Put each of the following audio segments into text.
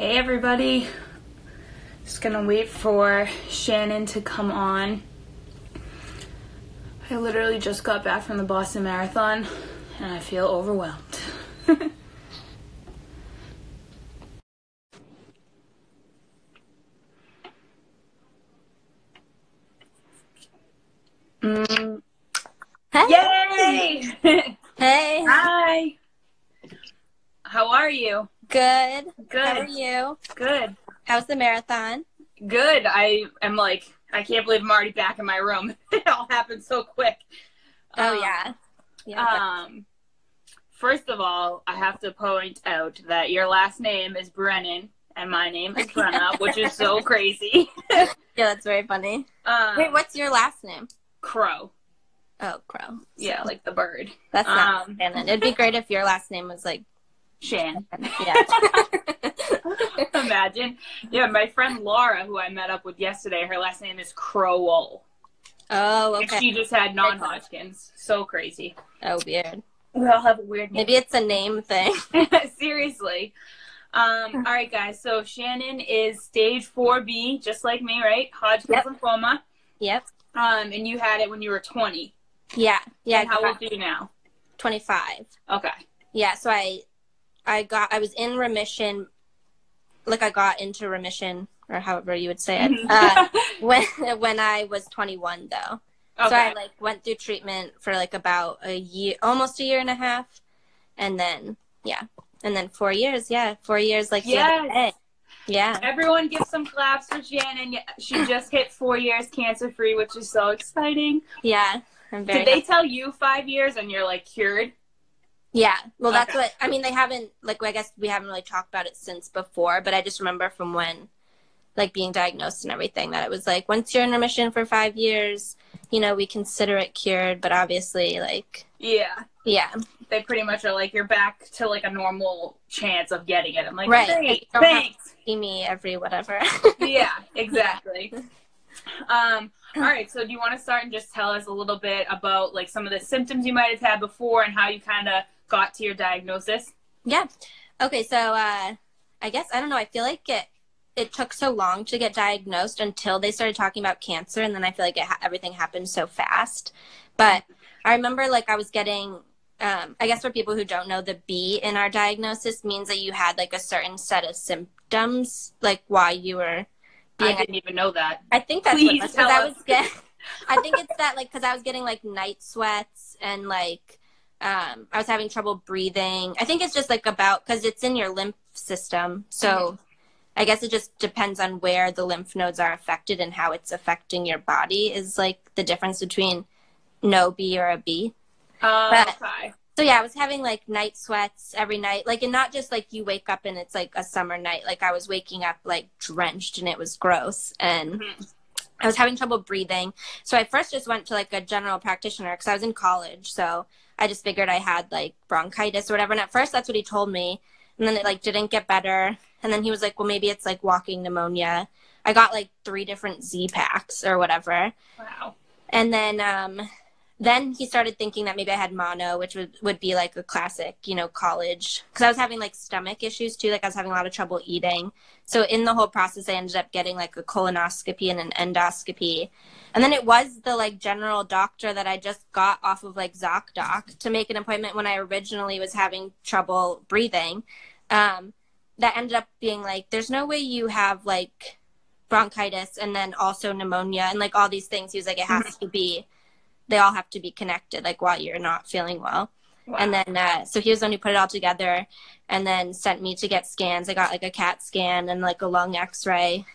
Hey everybody, just gonna wait for Shannon to come on. I literally just got back from the Boston Marathon and I feel overwhelmed. Hey. Yay! Hey. Hi! How are you? Good. Good. How are you? Good. How's the marathon? Good. I can't believe I'm already back in my room. It all happened so quick. Oh, yeah. First of all, I have to point out that your last name is Brennan and my name is Brenna, which is so crazy. Yeah, that's very funny. Wait, what's your last name? Crow. Oh, Crow. Yeah, like the bird. That's not Shannon. It'd be great if your last name was like Shan. Yeah. Imagine. Yeah, my friend Laura, who I met up with yesterday, her last name is Crowell. Oh, okay. And she just had non-Hodgkins. So crazy. Oh, weird. We all have a weird name. Maybe it's a name thing. Seriously. All right, guys. So Shannon is stage 4B, just like me, right? Hodgkins lymphoma. Yep. And you had it when you were 20. Yeah. Yeah. And how old are you now? 25. Okay. Yeah. So I was in remission. Like I got into remission, or however you would say it, when I was 21, though. Okay. So I went through treatment for about a year, almost a year and a half, and then 4 years. Yeah, 4 years. Yes. Yeah. Everyone give some claps for Shannon. She just hit 4 years cancer-free, which is so exciting. Yeah, I'm very. Did they tell you 5 years and you're cured? Yeah. Well, that's what I mean. They haven't I guess we haven't really talked about it since before, but I just remember from when being diagnosed and everything that it was once you're in remission for 5 years, we consider it cured, but obviously yeah. They pretty much are you're back to a normal chance of getting it. I'm right. Great, thanks. See me every whatever. Yeah, exactly. All right, so do you want to start and just tell us a little bit about some of the symptoms you might have had before and how you kind of got to your diagnosis? Yeah. Okay, so I guess, I don't know, I feel like it took so long to get diagnosed until they started talking about cancer, and then I feel like everything happened so fast. But I remember I was getting, I guess for people who don't know, the B in our diagnosis means that you had a certain set of symptoms while you were being. I didn't even know that. I think that's Please what it was. tell us. I think it's that because I was getting night sweats and I was having trouble breathing. I think it's just about because it's in your lymph system, so I guess it just depends on where the lymph nodes are affected and how it's affecting your body is the difference between no B or a B. Okay. So yeah, I was having night sweats every night, and not just you wake up and it's a summer night. I was waking up drenched and it was gross, and I was having trouble breathing. So I first just went to a general practitioner because I was in college. So I just figured I had bronchitis or whatever. And at first that's what he told me, and then it didn't get better. And then he was well, maybe it's walking pneumonia. I got 3 different Z-packs or whatever. Wow. And then he started thinking that maybe I had mono, which would be a classic, college. Because I was having stomach issues too. I was having a lot of trouble eating. So in the whole process, I ended up getting a colonoscopy and an endoscopy. And then it was the general doctor that I just got off of ZocDoc to make an appointment when I originally was having trouble breathing. That ended up being there's no way you have bronchitis and then also pneumonia and all these things. He was it has to be. They all have to be connected, while you're not feeling well. Wow. And then, so he was the one who put it all together and then sent me to get scans. I got a CAT scan and a lung x-ray.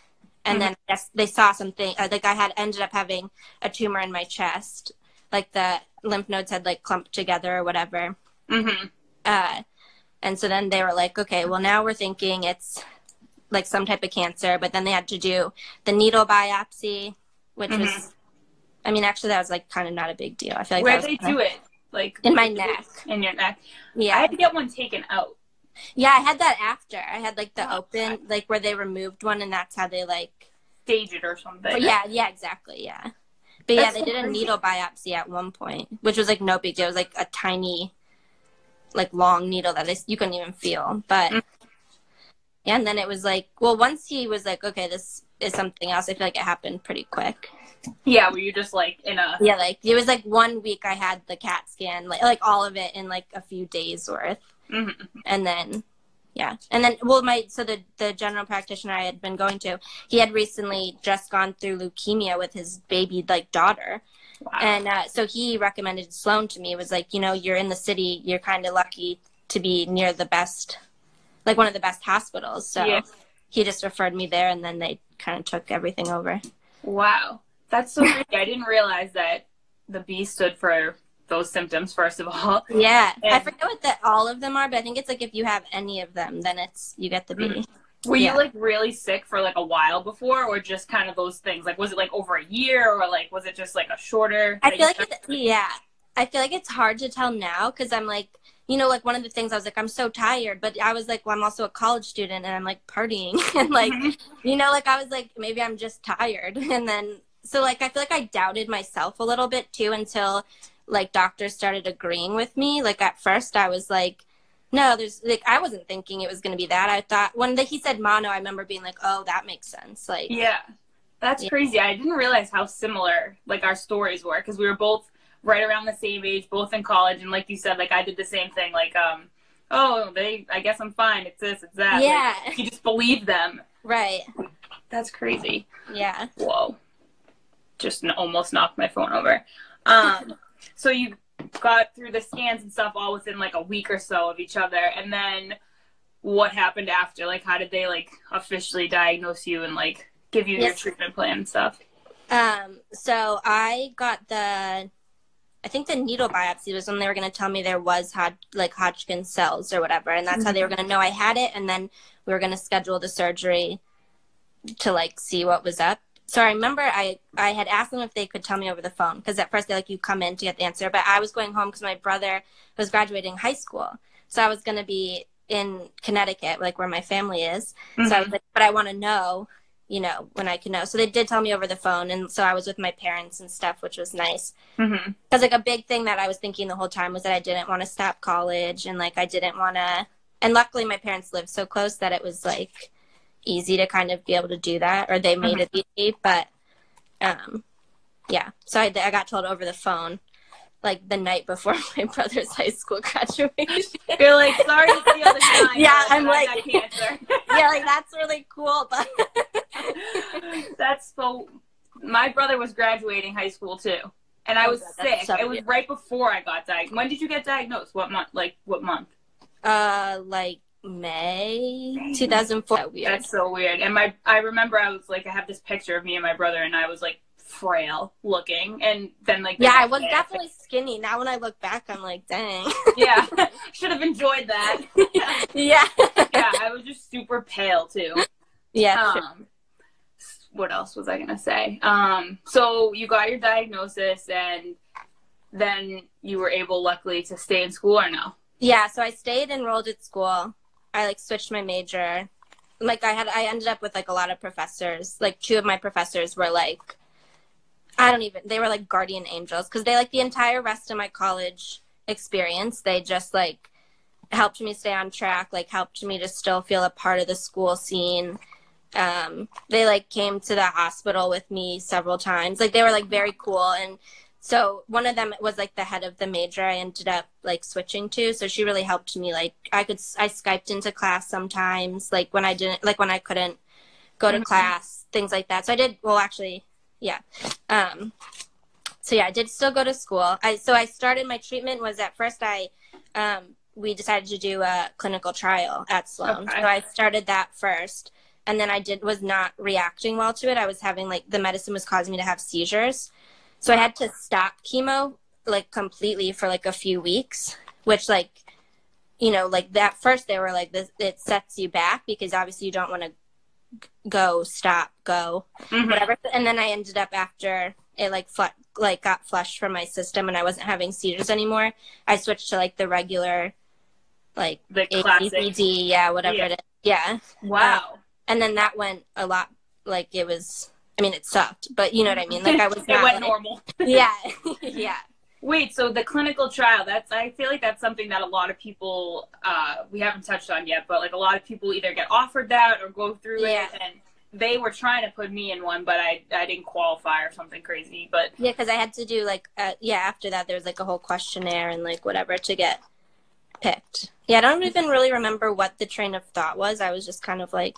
And then I guess they saw something, I had ended up having a tumor in my chest. The lymph nodes had clumped together or whatever. And so then they were okay, well now we're thinking it's some type of cancer. But then they had to do the needle biopsy, which was, I mean, actually, that was kind of not a big deal. I feel where'd they do it? In my neck. In your neck. Yeah. I had to get one taken out. Yeah, I had that after. I had the open, where they removed one, and that's how they stage it or something. But yeah, exactly, yeah. But yeah, they did a needle biopsy at one point, which was no big deal. It was a tiny, long needle that you couldn't even feel. But yeah, and then it was like, well, once he was like, okay, this is something else, I feel like it happened pretty quick. Yeah, were you just like in a... Yeah, like it was like 1 week I had the CAT scan, like all of it in like a few days worth. Mm-hmm. And then, yeah. And then, well, the general practitioner I had been going to, he had recently just gone through leukemia with his baby, like, daughter. Wow. And so he recommended Sloan to me. It was like, you know, you're in the city, you're kind of lucky to be near the best, like one of the best hospitals. So yeah. He just referred me there, and then they kind of took everything over. Wow. That's so crazy. I didn't realize that the B stood for those symptoms, first of all. Yeah. And I forget what all of them are, but I think it's like if you have any of them, then you get the B. Were you like really sick for like a while before, or just kind of those things? Like, was it like over a year, or like was it just like a shorter? I feel like I feel like it's hard to tell now, because I'm like, you know, like one of the things I was like, I'm so tired, but I was like, well, I'm also a college student and I'm like partying and like, you know, like I was like, maybe I'm just tired. And then, so like, I feel like I doubted myself a little bit too, until like doctors started agreeing with me. Like at first I was like, no, there's like, I wasn't thinking it was going to be that. I thought when he said mono, I remember being like, oh, that makes sense. Like, yeah, that's crazy. I didn't realize how similar like our stories were, because we were both right around the same age, both in college. And like you said, like I did the same thing. Like, I guess I'm fine. It's this, it's that. Yeah. Like, you just believe them. Right. That's crazy. Yeah. Whoa. Just almost knocked my phone over. So you got through the scans and stuff all within like a week or so of each other. And then what happened after? Like, how did they like officially diagnose you and like give you your treatment plan and stuff? So I got I think the needle biopsy was when they were going to tell me there was Hodgkins cells or whatever. And that's how they were going to know I had it. And then we were going to schedule the surgery to like see what was up. So I remember I had asked them if they could tell me over the phone, because at first they're like, you come in to get the answer. But I was going home because my brother was graduating high school. So I was going to be in Connecticut, like where my family is. So I was like, but I want to know, you know, when I can know. So they did tell me over the phone. And so I was with my parents and stuff, which was nice. Because like a big thing that I was thinking the whole time was that I didn't want to stop college, and like I didn't want to. And luckily my parents lived so close that it was like easy to kind of be able to do that, or they made it easy. But yeah, so I got told over the phone like the night before my brother's high school graduation. You're like, sorry to see all the time. Yeah, I'm like, cancer. Yeah, like that's really cool. But that's so. My brother was graduating high school too, and I was sick. So it was right before I got diagnosed. When did you get diagnosed? What month? Like what month? Like May 2004. Weird. That's so weird. And I remember I was like, I have this picture of me and my brother, and I was like frail looking, and then like I was definitely skinny. Now when I look back, I'm like, dang. Yeah, should have enjoyed that. Yeah. Yeah, I was just super pale too. Yeah. Sure. What else was I gonna say? So you got your diagnosis, and then you were able, luckily, to stay in school, or no? Yeah, so I stayed enrolled at school. I like switched my major. Like I ended up with like a lot of professors. Like 2 of my professors were like, they were like guardian angels, because they like the entire rest of my college experience, they just like helped me stay on track, like helped me to still feel a part of the school scene. They like came to the hospital with me several times. Like they were like very cool. And so one of them was like the head of the major I ended up like switching to. So she really helped me. Like I Skyped into class sometimes, like when I couldn't go to class, things like that. So I did, well, actually, yeah. So yeah, I did still go to school. So I started, my treatment was at first we decided to do a clinical trial at Sloan. Okay. So I started that first. And then I was not reacting well to it. I was having the medicine was causing me to have seizures. So I had to stop chemo like completely for like a few weeks, which like, you know, like that first they were like, this, it sets you back because obviously you don't want to go, stop, go, whatever. And then I ended up, after it got flushed from my system and I wasn't having seizures anymore, I switched to like the regular, like the classic ABCD, whatever it is. Yeah. Wow. And then that went a lot, like it sucked, but you know what I mean? Like I was it went normal. Yeah. Yeah. Wait, so the clinical trial, I feel like that's something that a lot of people, we haven't touched on yet, but like a lot of people either get offered that or go through it, and they were trying to put me in one, but I didn't qualify or something crazy. But yeah, because I had to do like, after that, there was like a whole questionnaire and like whatever to get picked. Yeah, I don't even really remember what the train of thought was. I was just kind of like,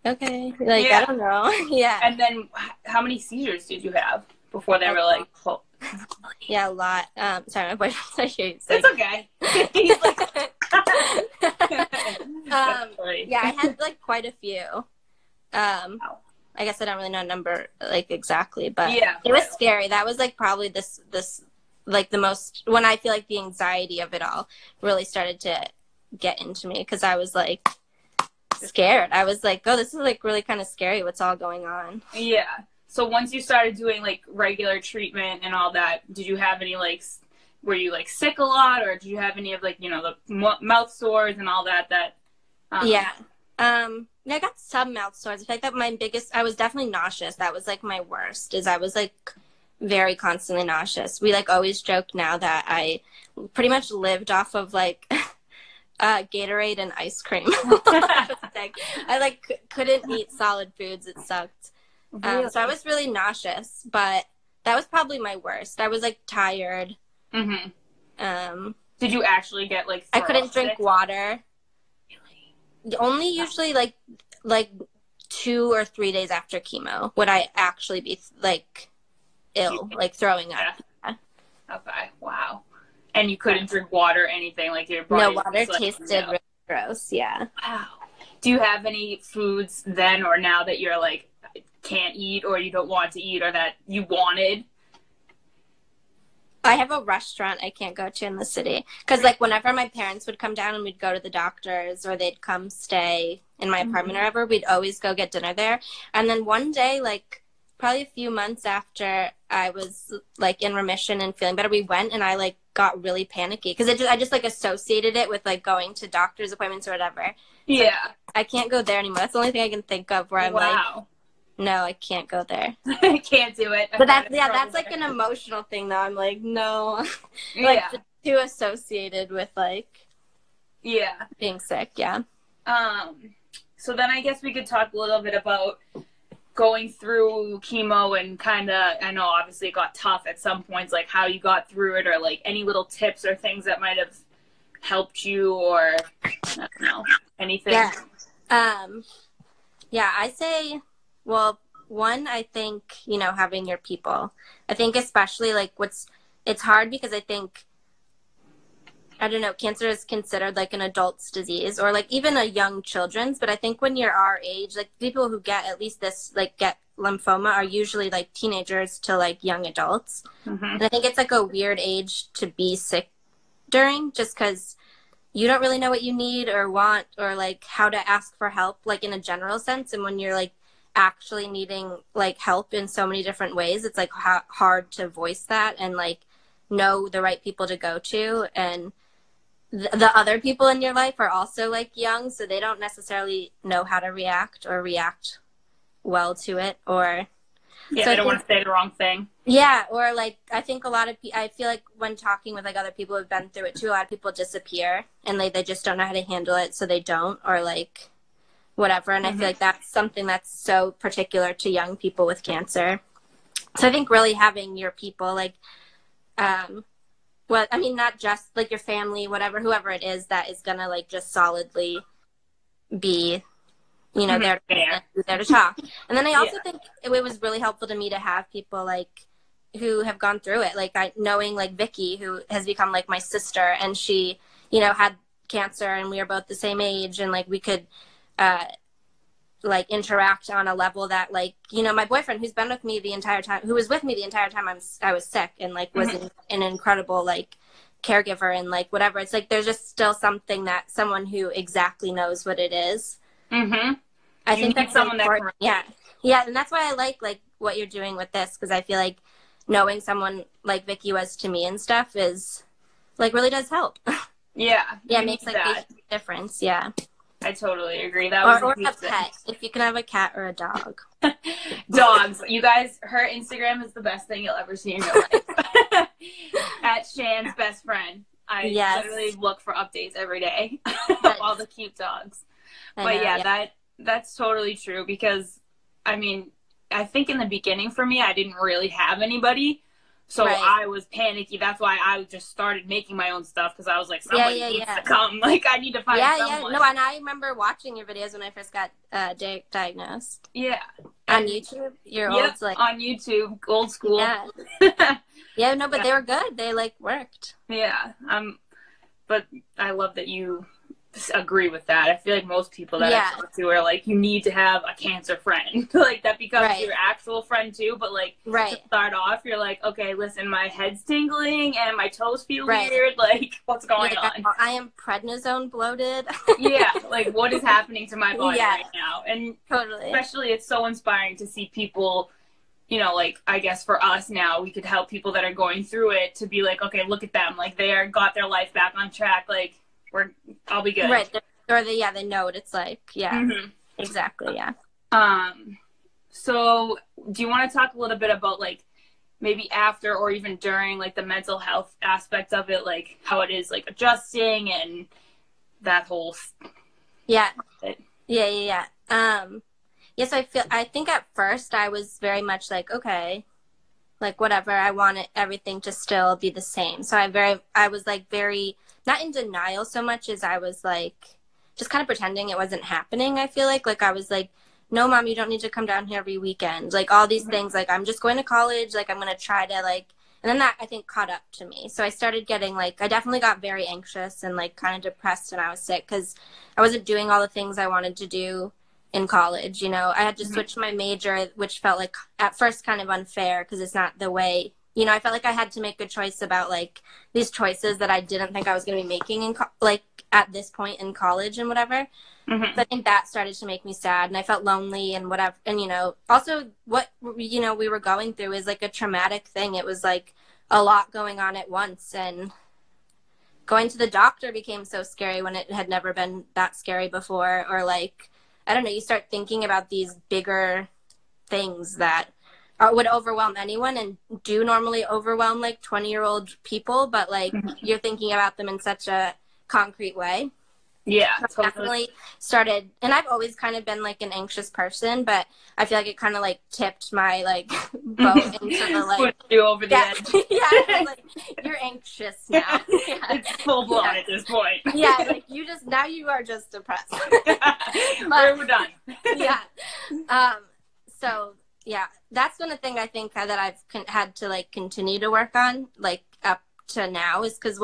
okay, like, I don't know. Yeah. And then how many seizures did you have before they were like, oh. Yeah, a lot. Sorry, my boyfriend's like, it's okay. He's like, yeah, I had like quite a few. I guess I don't really know a number like exactly, but it was scary. That was like probably this like the most, when I feel like the anxiety of it all really started to get into me, because I was like scared. I was like, oh, this is like really kind of scary what's all going on. Yeah. So once you started doing like regular treatment and all that, did you have any like, were you like sick a lot, or did you have any of like, you know, the mouth sores and all that? Yeah, I got some mouth sores. I feel like that I was definitely nauseous. That was like my worst, is I was like very constantly nauseous. We like always joke now that I pretty much lived off of like Gatorade and ice cream. I like couldn't eat solid foods. It sucked. So I was really nauseous, but that was probably my worst. I was like tired. Mm-hmm. Did you actually get like I couldn't drink water. Really? Only usually like 2 or 3 days after chemo would I actually be like ill, like throwing up. Yeah. Okay. Wow. And you couldn't drink water or anything, like your body? No, water tasted really gross. Yeah. Wow. Do you have any foods then or now that you're like can't eat, or you don't want to eat, or that you wanted? I have a restaurant I can't go to in the city, because like whenever my parents would come down and we'd go to the doctors, or they'd come stay in my apartment or whatever, we'd always go get dinner there. And then one day, like probably a few months after I was like in remission and feeling better, we went, and I like got really panicky because I just like associated it with like going to doctor's appointments or whatever. Yeah. So I can't go there anymore. That's the only thing I can think of where I'm like, no, I can't go there. I can't do it. But that's like an emotional thing though. I'm like, no. Like too associated with like being sick. Yeah. So then I guess we could talk a little bit about going through chemo and kind of, I know obviously it got tough at some points, like how you got through it, or like any little tips or things that might have helped you, or I don't know, anything. Yeah, I say, well, one, I think, you know, having your people. I think especially like it's hard because I think, I don't know, cancer is considered like an adult's disease, or like even a young children's. But I think when you're our age, like people who get at least this, like get lymphoma are usually like teenagers to like young adults. And I think it's like a weird age to be sick during, just because you don't really know what you need or want, or like how to ask for help, like in a general sense. And when you're like actually needing like help in so many different ways, it's like hard to voice that and like know the right people to go to. And the other people in your life are also like young, so they don't necessarily know how to react or react well to it, or so they don't want to say the wrong thing. Yeah, or like I think a lot of I feel like when talking with like other people who've been through it too, a lot of people disappear and like they just don't know how to handle it, so they don't, or like whatever. And I feel like that's something that's so particular to young people with cancer. So I think really having your people, like well, I mean, not just like your family, whoever it is that is gonna like just solidly be, you know, there to talk. And then I also think it was really helpful to me to have people like who have gone through it, like knowing like Vicky, who has become like my sister, and she, you know, had cancer, and we are both the same age, and like we could like interact on a level that, like, you know, my boyfriend who's been with me the entire time, who was with me the entire time I was sick, and like was an incredible like caregiver and like whatever. It's like there's just still something that someone who exactly knows what it is. I think that's someone that yeah, and that's why I like what you're doing with this, because I feel like knowing someone like Vicky was to me and stuff is like really does help. It makes like a difference. I totally agree. That was or a huge a pet. If you can have a cat or a dog. Dogs. You guys, her Instagram is the best thing you'll ever see in your life. At Shannon's best friend. I literally look for updates every day of all the cute dogs. That's totally true because, I mean, I think in the beginning for me, I didn't really have anybody. So I was panicky. That's why I just started making my own stuff because I was like, somebody needs to come. Like, I need to find someone. No, and I remember watching your videos when I first got diagnosed. Yeah. On YouTube? Your old, like... on YouTube. Old school. Yeah. Yeah, no, but they were good. They, like, worked. Yeah. But I love that you agree with that. I feel like most people that I talk to are like, you need to have a cancer friend. Like, that becomes your actual friend too, but like to start off you're like, okay, listen, my head's tingling and my toes feel weird, like what's going on? I am prednisone bloated. Like what is happening to my body right now? And totally, especially it's so inspiring to see people, you know, like I guess for us now we could help people that are going through it to be like, okay, look at them, like they got their life back on track, like I'll be good. Right. Or they know what it's like. Yeah. Mm-hmm. Exactly. Yeah. So do you want to talk a little bit about like maybe after or even during like the mental health aspect of it, like how it is like adjusting and that whole Yeah. Yes, I think at first I was very much like, okay, like whatever, I wanted everything to still be the same. So I was like very not in denial so much as I was like just kind of pretending it wasn't happening. I feel like I was like, no, Mom, you don't need to come down here every weekend. Like all these things, like I'm just going to college. Like I'm going to try to like, and then that I think caught up to me. So I started getting like, I definitely got very anxious and like kind of depressed when I was sick because I wasn't doing all the things I wanted to do in college. You know, I had to switch my major, which felt like at first kind of unfair because it's not the way, you know, I felt like I had to make a choice about like these choices that I didn't think I was going to be making in like at this point in college and whatever. Mm-hmm. So I think that started to make me sad and I felt lonely and whatever. And, you know, also what, you know, we were going through is like a traumatic thing. It was like a lot going on at once and going to the doctor became so scary when it had never been that scary before. Or like, I don't know, you start thinking about these bigger things that would overwhelm anyone and do normally overwhelm like 20-year-old people, but like you're thinking about them in such a concrete way. Yeah, so definitely started, and I've always kind of been like an anxious person, but I feel like it kind of like tipped my like boat into the like put you over the edge. Yeah, like you're anxious now. Yeah. It's full blown at this point. Yeah, like now you are just depressed. We're done. Yeah. So yeah, that's been a thing I think that I've had to like continue to work on like up to now is because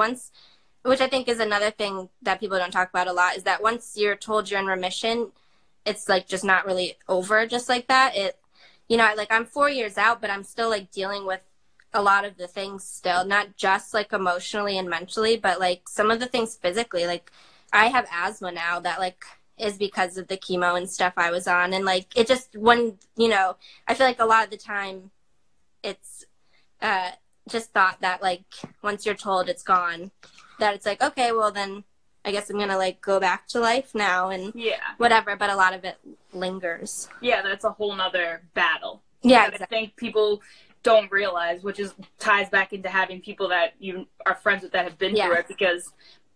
which I think is another thing that people don't talk about a lot, is that once you're told you're in remission, it's like just not really over just like that. You know, like I'm 4 years out, but I'm still like dealing with a lot of the things still, not just like emotionally and mentally, but like some of the things physically. Like I have asthma now that like is because of the chemo and stuff I was on. And like, it just, when, you know, I feel like a lot of the time it's just thought that like, once you're told it's gone, that it's like, okay, well then I guess I'm going to like go back to life now and whatever. But a lot of it lingers. Yeah. That's a whole nother battle. Yeah. Exactly. I think people don't realize, which is ties back into having people that you are friends with that have been through it, because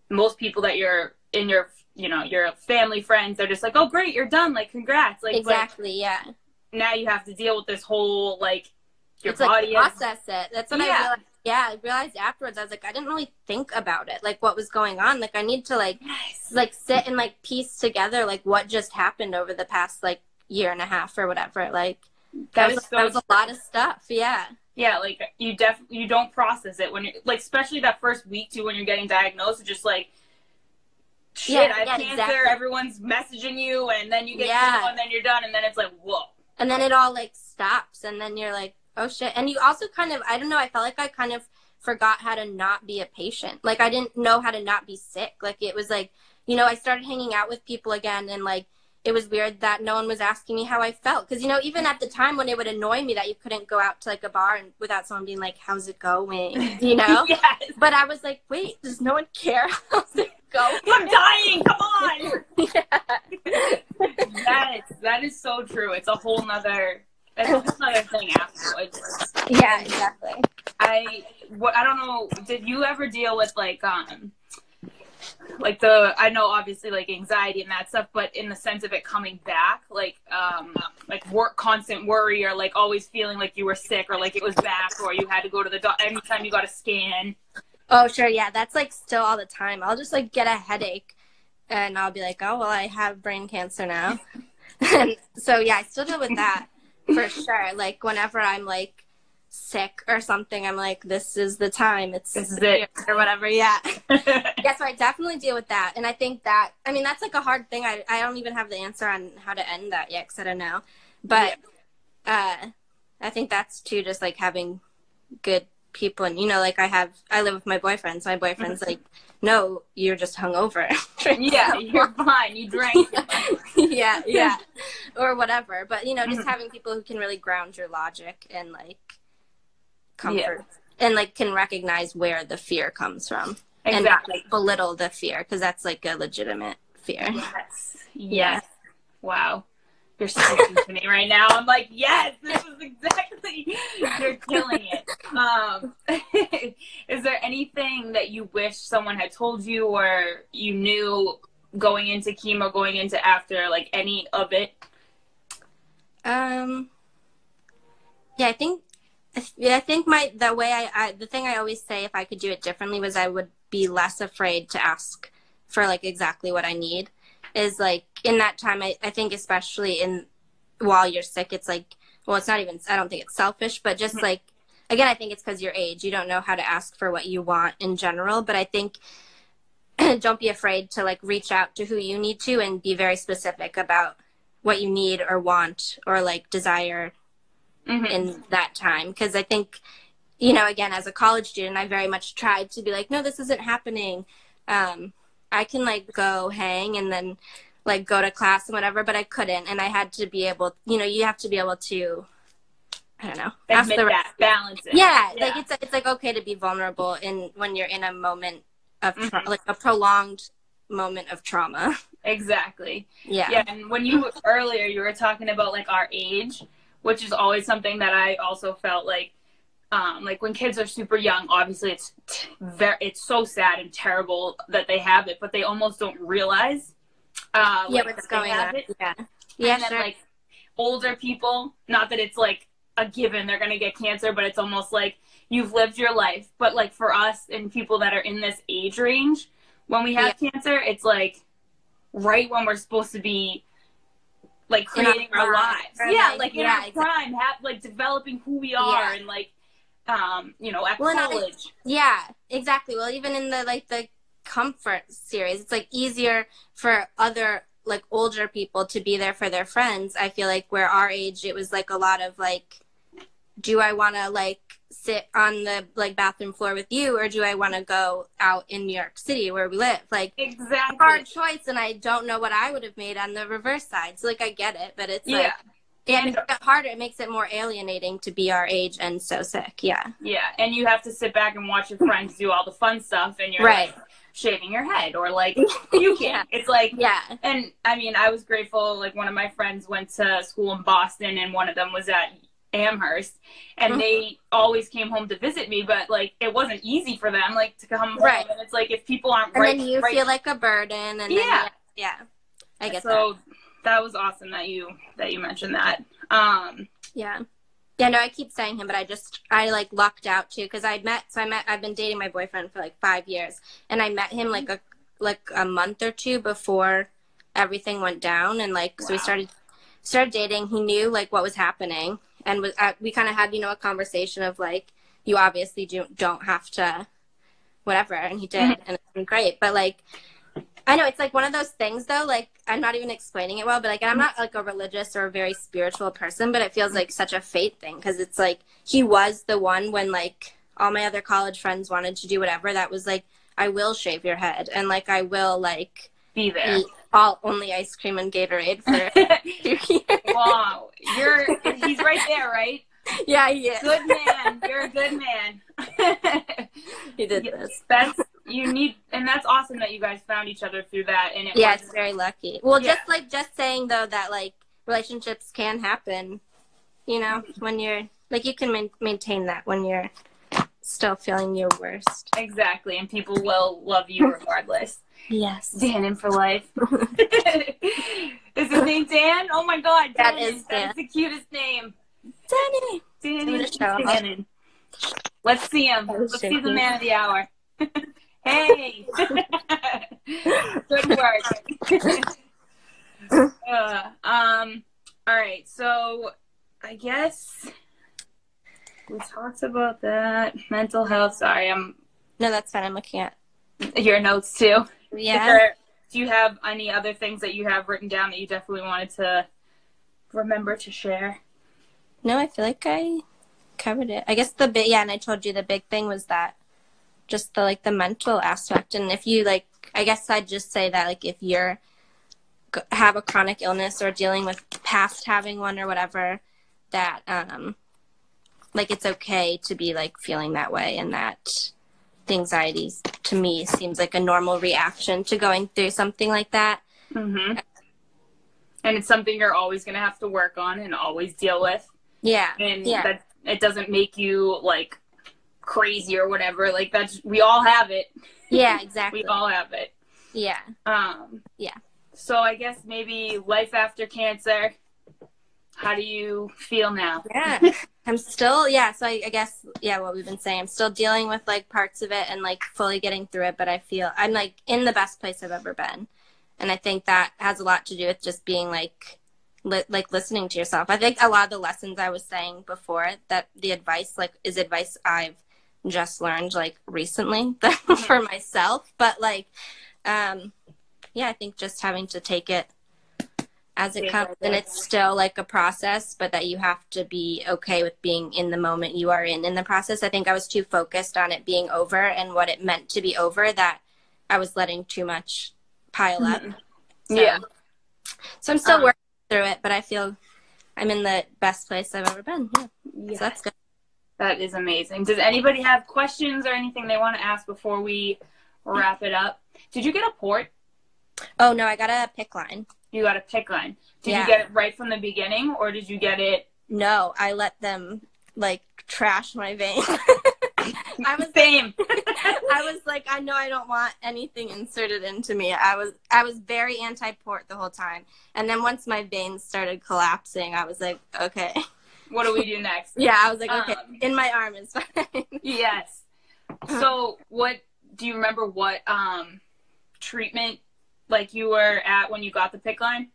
most people that you're in your, you know, your family, friends, they're just like, oh great, you're done, like congrats, like exactly. Yeah, now you have to deal with this whole like your it's body like process it. That's what I realized. I realized afterwards. I was like, I didn't really think about it, like what was going on. Like I need to like sit and like piece together like what just happened over the past like year and a half or whatever. Like that was a lot of stuff. Yeah, like you don't process it when you're like, especially that first week too when you're getting diagnosed. It's just like, shit, I have cancer. Exactly. Everyone's messaging you, and then you get chemo, and then you're done, and then it's like, whoa. And then it all like stops, and then you're like, oh shit. And you also kind of, I don't know, I felt like I kind of forgot how to not be a patient. Like I didn't know how to not be sick. Like it was like, you know, I started hanging out with people again, and like it was weird that no one was asking me how I felt. Because, you know, even at the time when it would annoy me that you couldn't go out to like a bar and without someone being like, how's it going? You know? Yes. But I was like, wait, does no one care? How's it going? I'm dying. Come on. Yeah. so true. It's a whole nother thing afterwards. Yeah, exactly. I don't know. Did you ever deal with like I know obviously like anxiety and that stuff, but in the sense of it coming back, like constant worry, or like always feeling like you were sick, or like it was back, or you had to go to the doctor anytime you got a scan? Oh, sure. Yeah. That's like still all the time. I'll just like get a headache and I'll be like, oh, well, I have brain cancer now. And so, yeah, I still deal with that for sure. Like whenever I'm like sick or something, I'm like, this is the time. This is it or whatever. Yeah. Yeah. So I definitely deal with that. And I think that, I mean, that's like a hard thing. I don't even have the answer on how to end that yet, because I don't know. But I think that's too, just like having good people. And, you know, like I live with my boyfriend. So my boyfriend's like, no, you're just hungover. Yeah, you're fine. You drank. Yeah. Or whatever. But, you know, just having people who can really ground your logic and like comfort and like can recognize where the fear comes from. Exactly. And not like belittle the fear, because that's like a legitimate fear. Yes. Wow. You're speaking to me right now. I'm like, yes, this is exactly, you're killing it. Is there anything that you wish someone had told you, or you knew going into chemo, going into after, like any of it? Yeah, I think the thing I always say, if I could do it differently, was I would be less afraid to ask for like exactly what I need. Is like in that time, I think especially while you're sick, it's like, well, it's not even, I don't think it's selfish, but just like, again, I think it's because your age, you don't know how to ask for what you want in general. But I think don't be afraid to like reach out to who you need to, and be very specific about what you need or want or like desire in that time. Because I think, you know, again, as a college student, I very much tried to be like, no, this isn't happening. I can like go hang and then like go to class and whatever, but I couldn't. And I had to be able, you know, you have to be able to, I don't know, admit that, balance it. Yeah, like it's like okay to be vulnerable when you're in a moment of like a prolonged moment of trauma. Exactly. Yeah. And when you earlier you were talking about like our age, which is always something that I also felt like when kids are super young, obviously it's so sad and terrible that they have it, but they almost don't realize what's going on. Yeah, and then like older people, not that it's like a given they're gonna get cancer, but it's almost like you've lived your life. But like for us and people that are in this age range, when we have cancer, it's like right when we're supposed to be like creating our lives. In our prime, like developing who we are and like you know, at college. Yeah, exactly. Well, even in the comfort series, it's like easier for other like older people to be there for their friends. I feel like where our age, it was like a lot of like, do I want to like sit on the like bathroom floor with you, or do I want to go out in New York City where we live? Like, exactly, hard choice, and I don't know what I would have made on the reverse side. So like I get it, but it's like, it makes it harder. It makes it more alienating to be our age and so sick. Yeah, and you have to sit back and watch your friends do all the fun stuff, and you're like shaving your head or like puking. It's like and I mean, I was grateful. Like one of my friends went to school in Boston, and one of them was at Amherst, and they always came home to visit me, but like it wasn't easy for them like to come home, and it's like if people aren't and then you feel like a burden, and then, I guess so. That was awesome that you mentioned that. No, I keep saying him, but I like lucked out too, because I've been dating my boyfriend for like 5 years, and I met him like a month or two before everything went down, and like so we started dating. He knew like what was happening, and we kind of had, you know, a conversation of like, you obviously don't have to whatever, and he did, and it's been great. But like, I know it's like one of those things though, like I'm not even explaining it well, but like I'm not like a religious or a very spiritual person, but it feels like such a fate thing, because it's like he was the one when like all my other college friends wanted to do whatever, that was like, I will shave your head, and like I will like be there, eat only ice cream and Gatorade for 2 years. Wow, he's right there, right? Yeah, he is. Good man. You're a good man. He did this. And that's awesome that you guys found each other through that. And it's very lucky. Well, just saying though that like relationships can happen, you know, when you're, like, you can maintain that when you're still feeling your worst. Exactly, and people will love you regardless. Yes. Dan for life. Is his name Dan? Oh my God, that Dan. is That is the cutest name. Danny. Danny Shannon. Let's see him. Let's see the man of the hour. Hey. Good work. All right, so I guess we talked about that. Mental health. Sorry, No, that's fine. I'm looking at your notes too. Yeah. Do you have any other things that you have written down that you definitely wanted to remember to share? No, I feel like I covered it. I guess and I told you the big thing was that just the mental aspect. And if you I guess I'd just say that if you're have a chronic illness or dealing with past having one or whatever, that it's okay to be feeling that way, and that the anxiety to me seems like a normal reaction to going through something like that. Mm-hmm. And it's something you're always going to have to work on and always deal with. Yeah. And that it doesn't make you crazy or whatever. We all have it. Yeah, exactly. We all have it. Yeah. Yeah. So I guess maybe life after cancer. How do you feel now? Yeah. I'm still, so I guess, what we've been saying, I'm still dealing with parts of it and fully getting through it, but I feel I'm in the best place I've ever been. And I think that has a lot to do with just being listening to yourself. I think a lot of the lessons I was saying before, that the advice is advice I've just learned recently for myself. But I think just having to take it as it comes, and it's still a process, but that you have to be okay with being in the moment you are in the process. I think I was too focused on it being over and what it meant to be over, that I was letting too much pile up. So I'm still working through it, but I feel I'm in the best place I've ever been. Yeah. So that's good. That is amazing. Does anybody have questions or anything they want to ask before we wrap it up? Did you get a port? Oh, no, I got a PICC line. You got a PICC line. Did you get it right from the beginning, or did you get it? No, I let them trash my vein. I was same. I was I know I don't want anything inserted into me. I was very anti-port the whole time, and then once my veins started collapsing, I was okay. What do we do next? I was okay. In my arm is fine. Yes. So, what do you remember? What treatment you were at when you got the PICC line?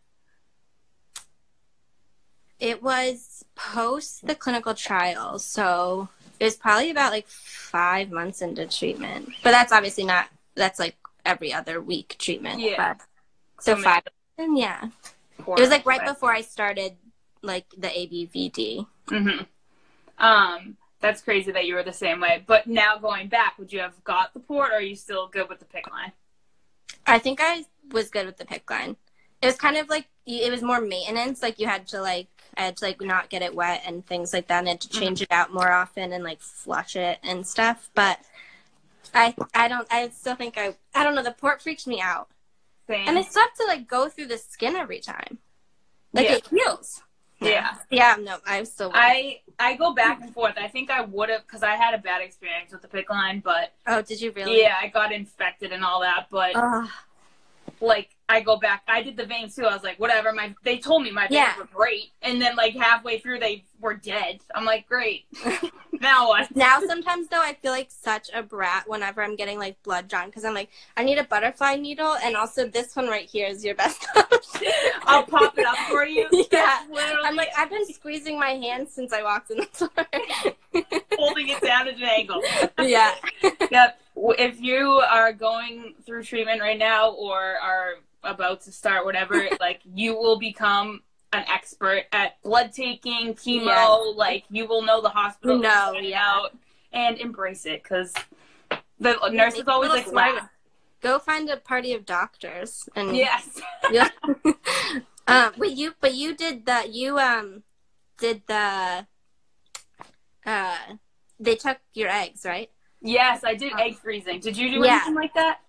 It was post the clinical trial, so it was probably about 5 months into treatment. But that's obviously not, that's every other week treatment. Yeah. But, so 5 months, yeah. It was right before I started the ABVD. Mm-hmm. That's crazy that you were the same way. But now going back, would you have got the port, or are you still good with the PICC line? I think I was good with the PICC line. It was kind of it was more maintenance. You had to I had to not get it wet and things like that, and I had to change it out more often and flush it and stuff. But I still think I don't know, the port freaks me out. Same. And I still have to go through the skin every time. It heals. Yeah. Yeah, no, I'm still I go back and forth. I think I would have, because I had a bad experience with the PICC line, but... Oh, did you really? Yeah, I got infected and all that, but... I go back. I did the veins, too. I was whatever. They told me my veins were great, and then, halfway through, they were dead. I'm great. Now what? Now, sometimes, though, I feel such a brat whenever I'm getting, blood drawn, because I'm I need a butterfly needle, and also this one right here is your best option. I'll pop it up for you. Yeah. I'm I've been squeezing my hands since I walked in the store. Holding it down at an angle. Yeah. Yep. If you are going through treatment right now, or are about to start whatever, you will become an expert at blood taking, chemo, you will know the hospital out, and embrace it, because the nurses always laugh. Go find a party of doctors. And yes. Yeah. But you did they took your eggs, right? Yes, I did egg freezing. Did you do anything like that?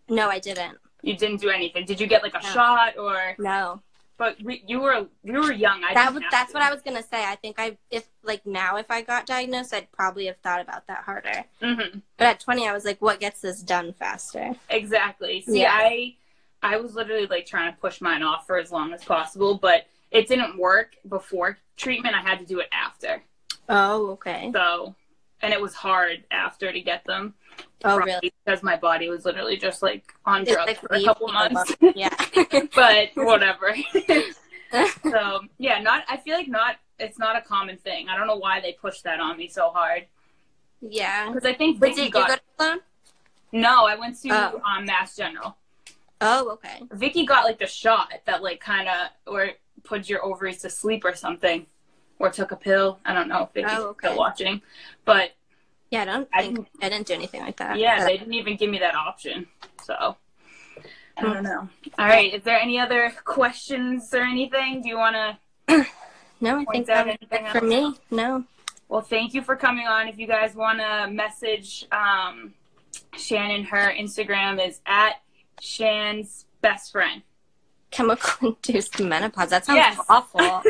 No, I didn't. You didn't do anything. Did you get a shot, or? No. But you were young. That's what I was gonna say. I think if I got diagnosed, I'd probably have thought about that harder. Mm-hmm. But at 20, I was like, what gets this done faster? Exactly. See, I was literally like trying to push mine off for as long as possible, but it didn't work before treatment. I had to do it after. Oh, okay. So, and it was hard after to get them. Oh, really? Because my body was literally just like on drugs like for a couple months. Yeah. But whatever. So yeah, I feel like it's not a common thing. I don't know why they pushed that on me so hard. Yeah. Because I think Did you go to Sloan? No, I went to Mass General. Oh, okay. Vicky got like the shot that like kind of or put your ovaries to sleep or something, or took a pill. I don't know if Vicky's still watching, but yeah, I didn't do anything like that. Yeah, they didn't even give me that option. So I don't know. All right, is there any other questions or anything? Do you want to? No, I think that's it for me. No. Well, thank you for coming on. If you guys want to message Shannon, her Instagram is at Shan's best friend. Chemical-induced menopause. That sounds awful.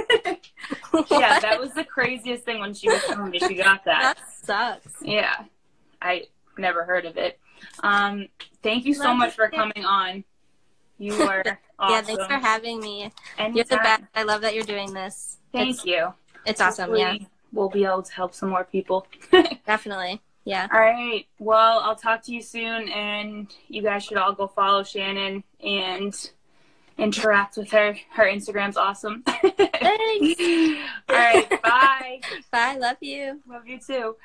Yeah, that was the craziest thing when she was telling me she got that. That sucks. Yeah, I never heard of it. Thank you so much for coming on. You are awesome. Yeah, thanks for having me. Anytime. You're the best. I love that you're doing this. Thank you. It's awesome. Hopefully, yeah. We'll be able to help some more people. Definitely. Yeah. All right. Well, I'll talk to you soon, and you guys should all go follow Shannon and interact with her. Her Instagram's awesome. Thanks. All right. Bye. Bye. Love you. Love you too.